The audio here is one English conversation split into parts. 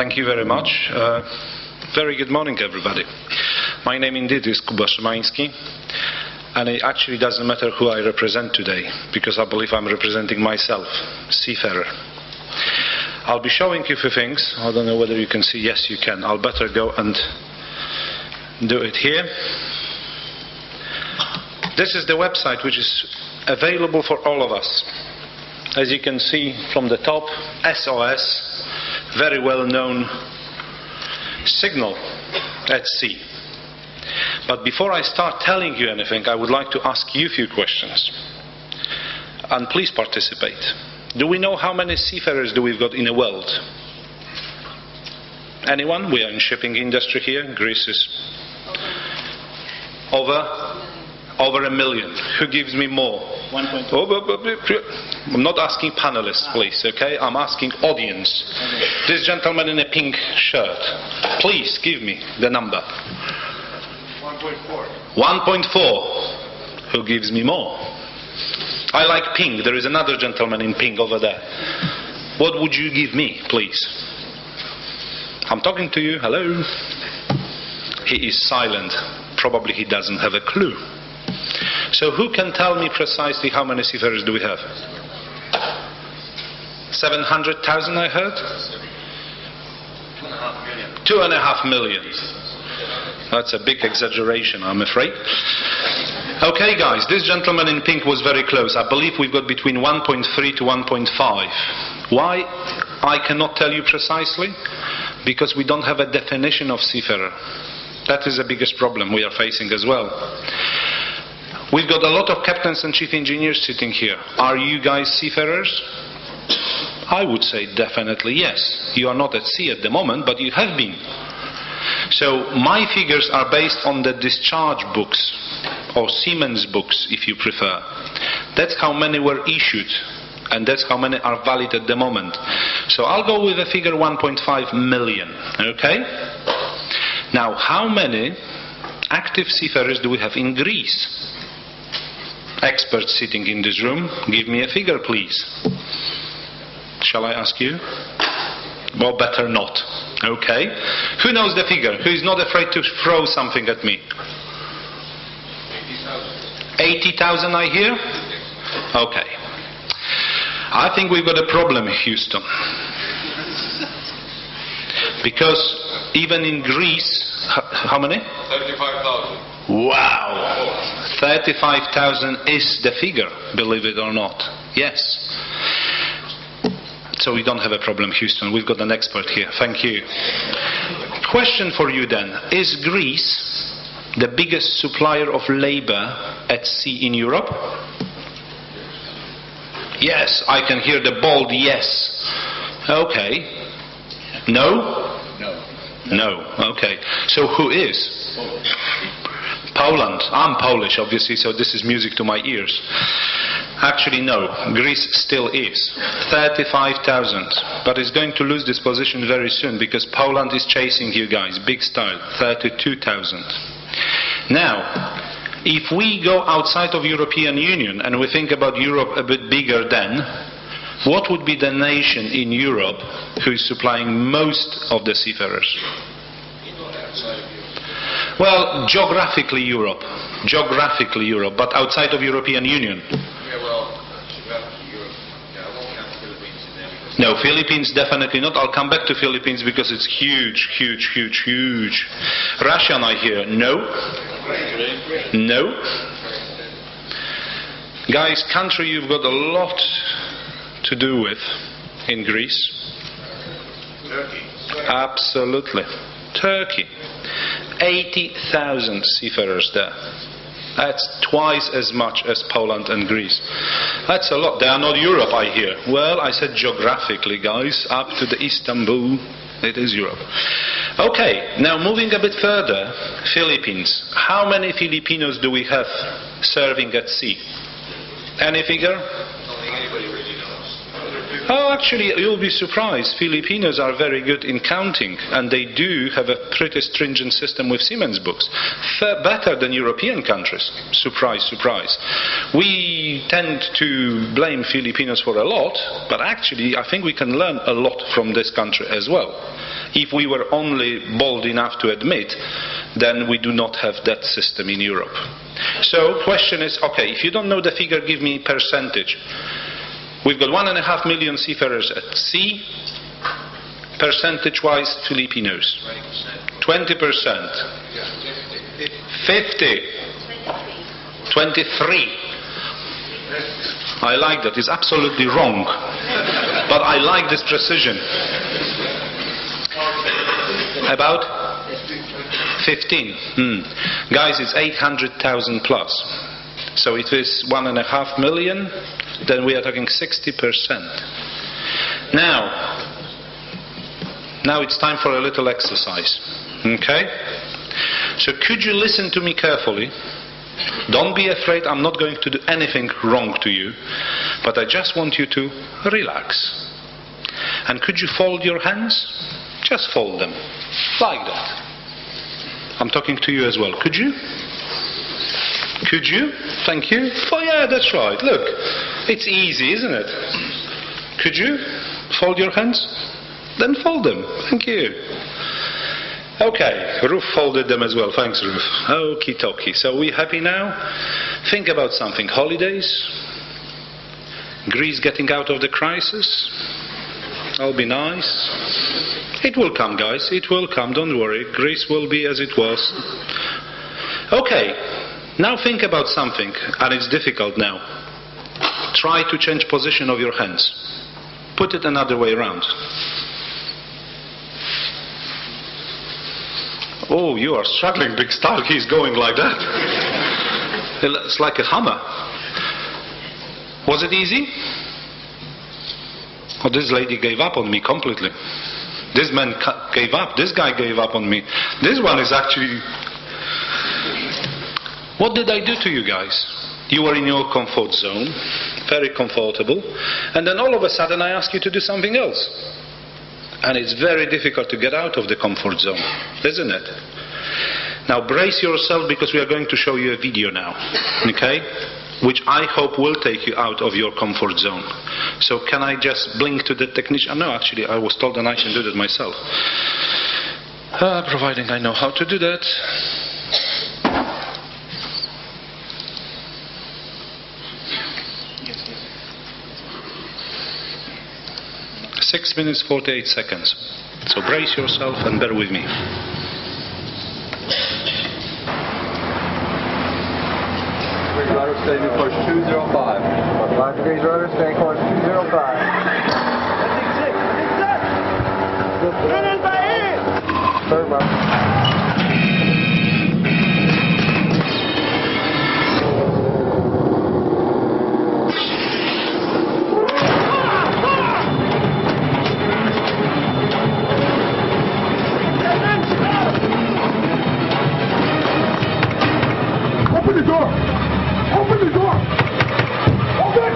Thank you very much. Very good morning, everybody. My name indeed is Kuba Szymanski, and it actually doesn't matter who I represent today, because I believe I'm representing myself, Seafarer. I'll be showing you a few things. I don't know whether you can see. Yes, you can. I'll better go and do it here. This is the website which is available for all of us. As you can see from the top, SOS, very well known signal at sea. But before I start telling you anything, I would like to ask you a few questions. And please participate. Do we know how many seafarers do we've got in the world? Anyone? We are in shipping industry here. Greece is over 1 million. Who gives me more? 1.2. I'm not asking panelists, please, okay? I'm asking audience. Okay. This gentleman in a pink shirt, please give me the number. 1.4. 1.4. Who gives me more? I like pink. There is another gentleman in pink over there. What would you give me, please? I'm talking to you. Hello? He is silent. Probably he doesn't have a clue. So who can tell me precisely how many seafarers do we have? 700,000 I heard? 2.5 million. That's a big exaggeration, I'm afraid. Okay guys, this gentleman in pink was very close. I believe we've got between 1.3 to 1.5. Why? I cannot tell you precisely. Because we don't have a definition of seafarer. That is the biggest problem we are facing as well. We've got a lot of captains and chief engineers sitting here. Are you guys seafarers? I would say definitely yes. You are not at sea at the moment, but you have been. So my figures are based on the discharge books, or Siemens books if you prefer. That's how many were issued, and that's how many are valid at the moment. So I'll go with the figure 1.5 million, okay? Now, how many active seafarers do we have in Greece? Experts sitting in this room, give me a figure, please. Shall I ask you? Well, better not. Okay. Who knows the figure? Who is not afraid to throw something at me? 80,000 I hear? Okay. I think we've got a problem, Houston. Because even in Greece, how many? 35,000. Wow! 35,000 is the figure, believe it or not. Yes. So we don't have a problem, Houston. We've got an expert here. Thank you. Question for you then. Is Greece the biggest supplier of labor at sea in Europe? Yes, I can hear the bold yes. Okay. No? No. Okay. So who is? Poland. I'm Polish, obviously, so this is music to my ears. Actually, no. Greece still is. 35,000. But it's going to lose this position very soon because Poland is chasing you guys. Big style. 32,000. Now, if we go outside of European Union and we think about Europe a bit bigger then, what would be the nation in Europe who is supplying most of the seafarers? Well, geographically Europe, but outside of European Union. No, Philippines definitely not. I'll come back to Philippines because it's huge. Russian, I hear. No. Guys, country you've got a lot to do with in Greece. Turkey. Absolutely. Turkey. 80,000 seafarers there. That's twice as much as Poland and Greece. That's a lot. They are not Europe, I hear. Well, I said geographically, guys, up to the Istanbul, it is Europe. Okay, now moving a bit further, Philippines. How many Filipinos do we have serving at sea? Any figure? Oh, actually, you'll be surprised. Filipinos are very good in counting, and they do have a pretty stringent system with Siemens books. Better than European countries. Surprise, surprise. We tend to blame Filipinos for a lot, but actually, I think we can learn a lot from this country as well. If we were only bold enough to admit, then we do not have that system in Europe. So question is, okay, if you don't know the figure, give me percentage. We've got 1.5 million seafarers at sea. Percentage-wise, Filipinos. 20%. 50. 23. I like that. It's absolutely wrong. But I like this precision. About 15. Guys, it's 800,000 plus. So it is 1.5 million. Then we are talking 60%. Now it's time for a little exercise. Okay? So could you listen to me carefully? Don't be afraid, I'm not going to do anything wrong to you, but I just want you to relax. And could you fold your hands? Just fold them, like that. I'm talking to you as well. Could you? Could you? Thank you. Oh yeah, that's right. Look, it's easy, isn't it? Could you fold your hands? Then fold them. Thank you. Okay, Ruth folded them as well. Thanks, Ruth. Okie dokie. So we happy now? Think about something. Holidays? Greece getting out of the crisis? That'll be nice. It will come, guys. It will come. Don't worry. Greece will be as it was. Okay. Now think about something. And it's difficult now. Try to change position of your hands. Put it another way around. Oh, you are struggling, big style. He's going like that. It's like a hammer. Was it easy? Oh, this lady gave up on me completely. This man gave up. This guy gave up on me. This one is actually... What did I do to you guys? You were in your comfort zone, very comfortable, and then all of a sudden I ask you to do something else. And it's very difficult to get out of the comfort zone, isn't it? Now brace yourself, because we are going to show you a video now, okay? Which I hope will take you out of your comfort zone. So can I just blink to the technician? No, actually I was told that I can do that myself. Providing I know how to do that. – 6 minutes 48 seconds. So brace yourself and bear with me. Rudder, stay course 205. 5 degrees rudder, stay course 205. Finish by hand! Third mark. Open the door! Open the door! Open!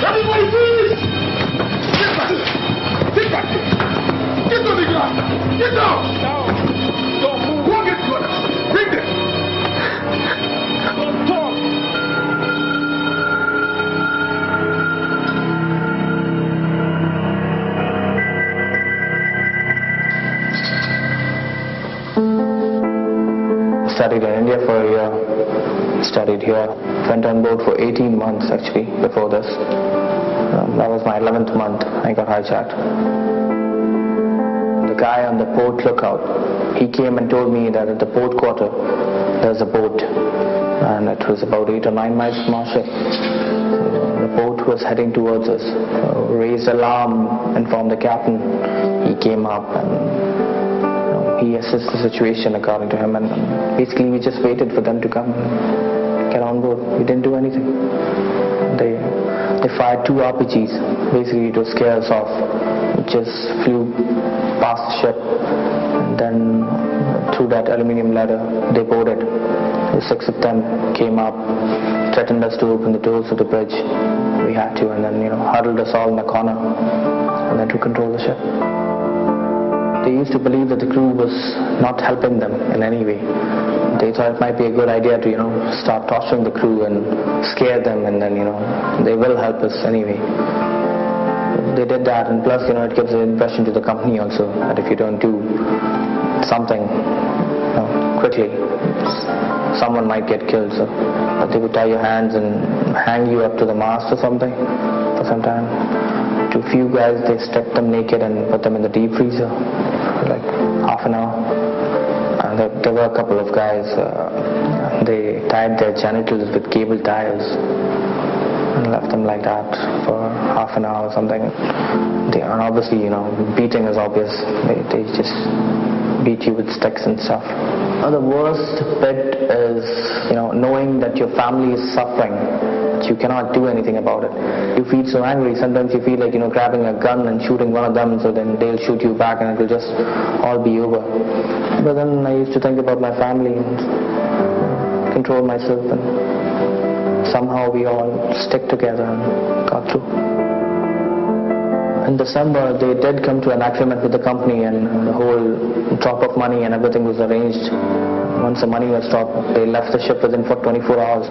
Everybody please! Get back! Get back! Get on the ground! Get down! Don't move! Don't get good! Bring them! Don't talk! Studied in India for a year, studied here, went on board for 18 months actually before this. That was my 11th month, I got hijacked. The guy on the port lookout, he came and told me that at the port quarter there's a boat, and it was about 8 or 9 miles from our ship. The boat was heading towards us, raised alarm, informed the captain. He came up and he assessed the situation according to him, and basically we just waited for them to come and get on board. We didn't do anything. They fired 2 RPGs, basically to scare us off. We just flew past the ship, and then through that aluminium ladder they boarded. The 6 of them came up, threatened us to open the doors of the bridge. We had to, and then huddled us all in a corner, and then to control the ship. They used to believe that the crew was not helping them in any way. They thought it might be a good idea to, start torturing the crew and scare them, and then, they will help us anyway. they did that, and plus, it gives an impression to the company also that if you don't do something quickly, someone might get killed. So they would tie your hands and hang you up to the mast or something for some time. To a few guys, they stripped them naked and put them in the deep freezer for like half an hour. And there were a couple of guys, they tied their genitals with cable ties and left them like that for half an hour or something. And obviously, beating is obvious. They just beat you with sticks and stuff. The worst bit is, knowing that your family is suffering, but you cannot do anything about it. You feel so angry. Sometimes you feel like, grabbing a gun and shooting one of them, so then they'll shoot you back and it will just all be over. But then I used to think about my family and control myself, and somehow we all stick together and got through. In December, they did come to an agreement with the company, and the whole drop of money and everything was arranged. Once the money was stopped, they left the ship within 24 hours.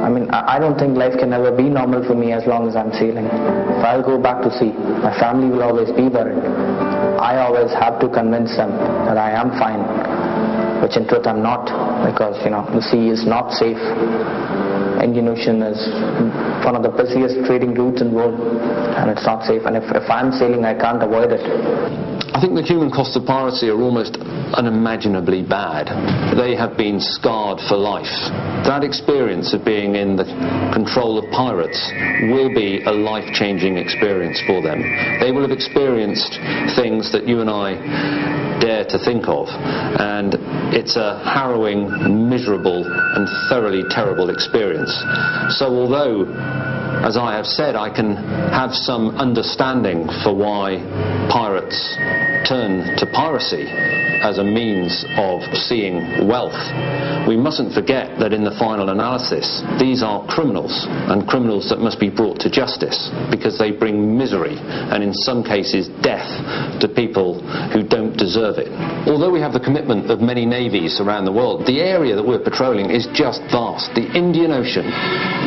I mean, I don't think life can ever be normal for me as long as I'm sailing. If I'll go back to sea, my family will always be worried. I always have to convince them that I am fine, which in truth I'm not, because, the sea is not safe. Indian Ocean is one of the busiest trading routes in the world, and it's not safe. And if I'm sailing, I can't avoid it. I think the human costs of piracy are almost unimaginably bad. They have been scarred for life. That experience of being in the control of pirates will be a life-changing experience for them. They will have experienced things that you and I dare to think of, and it's a harrowing, miserable and thoroughly terrible experience. So although, as I have said, I can have some understanding for why pirates turn to piracy as a means of seeing wealth, we mustn't forget that in the final analysis, these are criminals, and criminals that must be brought to justice, because they bring misery and in some cases death to people who don't deserve it. Although we have the commitment of many navies around the world, the area that we're patrolling is just vast. The Indian Ocean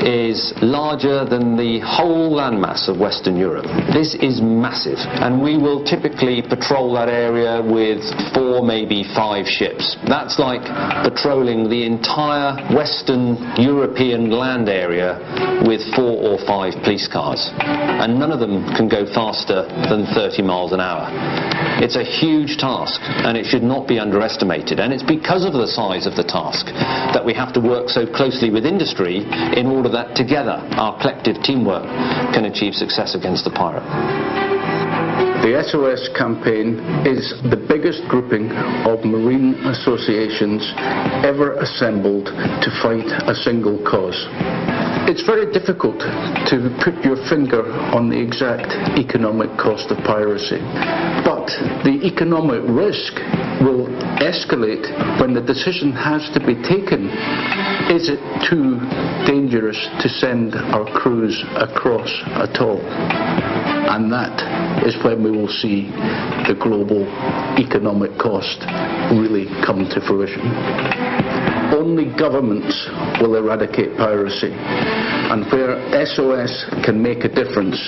is larger than the whole landmass of Western Europe. This is massive, and we will typically patrol that area with 4, maybe 5 ships. That's like patrolling the entire Western European land area with 4 or 5 police cars, and none of them can go faster than 30 miles an hour. It's a huge task, and it should not be underestimated, and it's because of the size of the task that we have to work so closely with industry in order that together our collective teamwork can achieve success against the pirate. The SOS campaign is the biggest grouping of marine associations ever assembled to fight a single cause. It's very difficult to put your finger on the exact economic cost of piracy, but the economic risk will escalate when the decision has to be taken. Is it too dangerous to send our crews across at all? And that is when we will see the global economic cost really come to fruition. Only governments will eradicate piracy, and where SOS can make a difference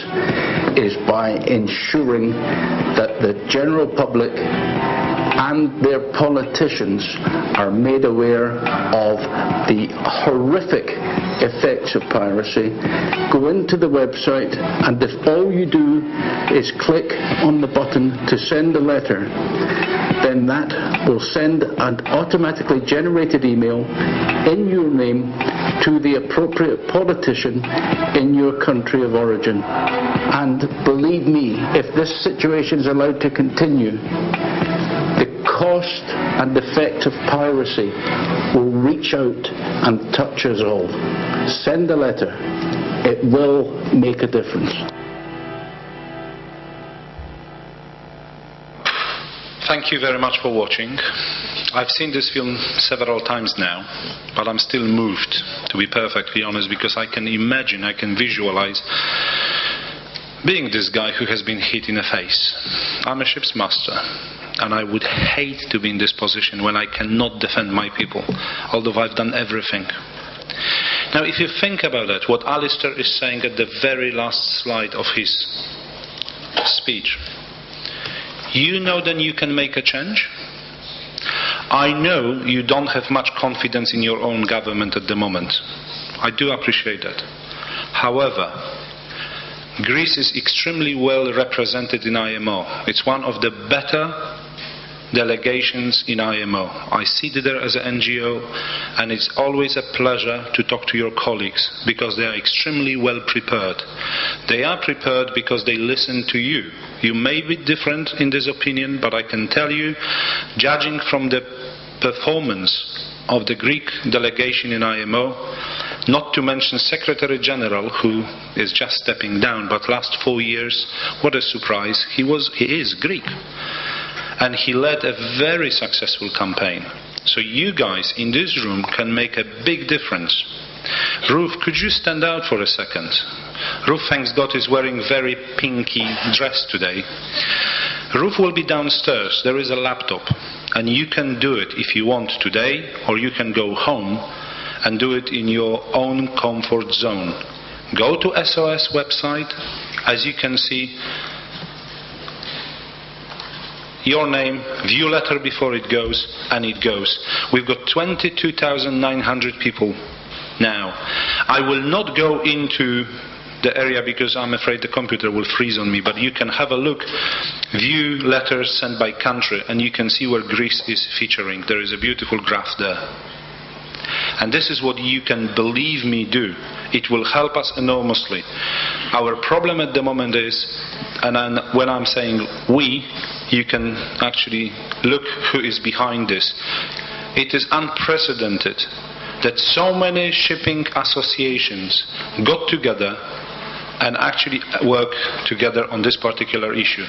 is by ensuring that the general public and their politicians are made aware of the horrific effects of piracy. Go into the website, and if all you do is click on the button to send a letter, then that will send an automatically generated email in your name to the appropriate politician in your country of origin. And believe me, if this situation is allowed to continue, the cost and effect of piracy will reach out and touch us all. Send a letter. It will make a difference. Thank you very much for watching. I've seen this film several times now, but I'm still moved, to be perfectly honest, because I can imagine, I can visualize being this guy who has been hit in the face. I'm a ship's master, and I would hate to be in this position when I cannot defend my people, although I've done everything. Now, if you think about it, what Alistair is saying at the very last slide of his speech. You know then you can make a change? I know you don't have much confidence in your own government at the moment. I do appreciate that. However, Greece is extremely well represented in IMO. It's one of the better delegations in IMO. I sit there as an NGO, and it's always a pleasure to talk to your colleagues because they are extremely well prepared. They are prepared because they listen to you. You may be different in this opinion, but I can tell you, judging from the performance of the Greek delegation in IMO, not to mention Secretary General, who is just stepping down, but last 4 years, what a surprise, he is Greek. And he led a very successful campaign. So you guys in this room can make a big difference. Ruth, could you stand out for a second? Ruth, thanks God, is wearing very pinky dress today. Ruth will be downstairs. There is a laptop. And you can do it if you want today, or you can go home and do it in your own comfort zone. Go to SOS website. As you can see, your name, view letter before it goes, and it goes. We've got 22,900 people now. I will not go into the area because I'm afraid the computer will freeze on me, but you can have a look, view letters sent by country, and you can see where Greece is featuring. There is a beautiful graph there. And this is what you can, believe me, do. It will help us enormously. Our problem at the moment is, and when I'm saying we, you can actually look who is behind this. It is unprecedented that so many shipping associations got together and actually work together on this particular issue.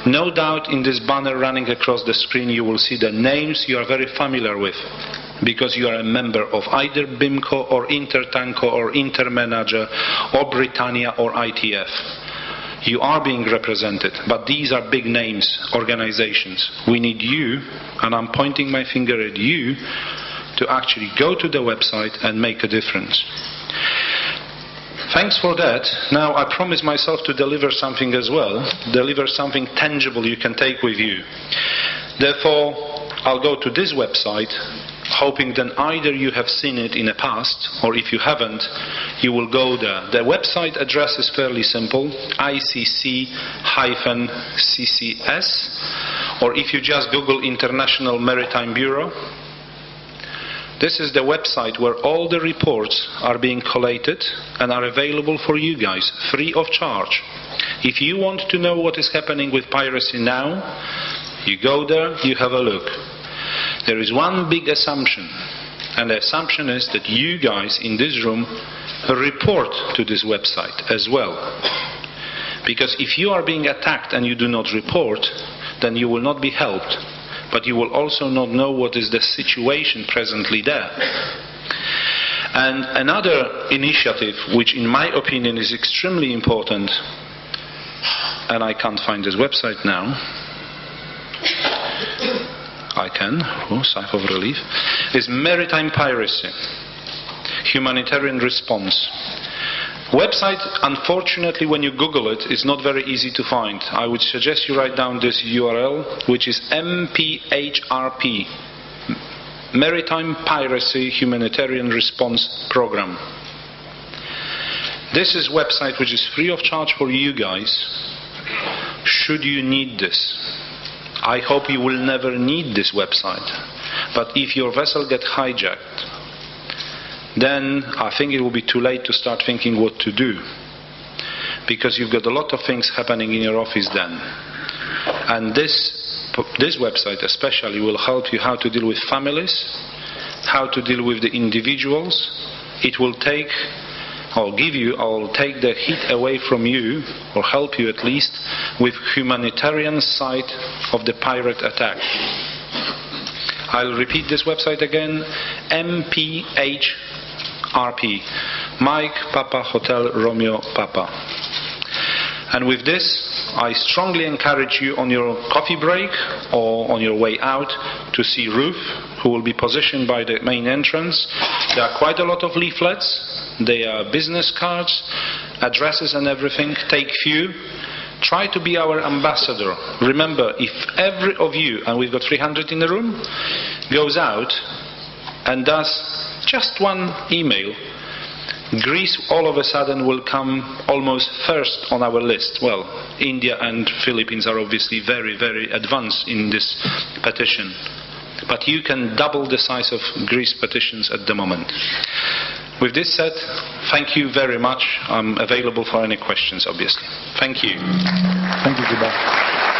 No doubt in this banner running across the screen you will see the names you are very familiar with, because you are a member of either BIMCO or Intertanko or InterManager or Britannia or ITF. You are being represented, but these are big names, organizations. We need you, and I'm pointing my finger at you, to actually go to the website and make a difference. Thanks for that. Now I promise myself to deliver something as well, deliver something tangible you can take with you. Therefore, I'll go to this website, hoping that either you have seen it in the past, or if you haven't, you will go there. The website address is fairly simple, ICC-CCS, or if you just Google International Maritime Bureau. This is the website where all the reports are being collated and are available for you guys, free of charge. If you want to know what is happening with piracy now, you go there, you have a look. There is one big assumption, and the assumption is that you guys in this room report to this website as well. Because if you are being attacked and you do not report, then you will not be helped, but you will also not know what is the situation presently there. And another initiative, which in my opinion is extremely important, and I can't find this website now, I can, sigh of relief, is maritime piracy, humanitarian response. Website, unfortunately, when you Google it, is not very easy to find. I would suggest you write down this URL, which is MPHRP, Maritime Piracy Humanitarian Response Program. This is a website which is free of charge for you guys, should you need this. I hope you will never need this website, but if your vessel gets hijacked, then I think it will be too late to start thinking what to do, because you've got a lot of things happening in your office then. And this website especially will help you how to deal with families, how to deal with the individuals. It will take or take the heat away from you, or help you at least, with humanitarian side of the pirate attack. I'll repeat this website again, MPHRP, Mike Papa Hotel Romeo Papa. And with this, I strongly encourage you on your coffee break or on your way out to see Ruth, who will be positioned by the main entrance. There are quite a lot of leaflets. They are business cards, addresses and everything. Take few. Try to be our ambassador. Remember, if every of you, and we've got 300 in the room, goes out and does just one email, Greece all of a sudden will come almost first on our list. Well, India and Philippines are obviously very, very advanced in this petition. But you can double the size of Greece petitions at the moment. With this said, thank you very much. I'm available for any questions, obviously. Thank you. Thank you, Kuba.